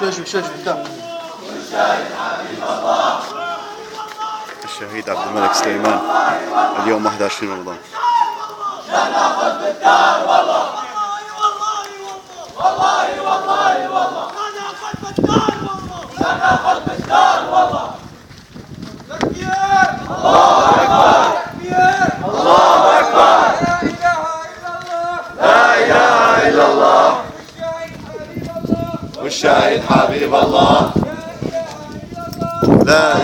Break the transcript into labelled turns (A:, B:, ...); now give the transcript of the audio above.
A: الشهيد عبد الملك سليمان اليوم 21 رمضان.
B: سناخذ بالدار والله والله والله والله سناخذ بالدار والله. تكبير الله اكبر تكبير الله اكبر لا اله الا الله والشاهد حبيب الله
A: لا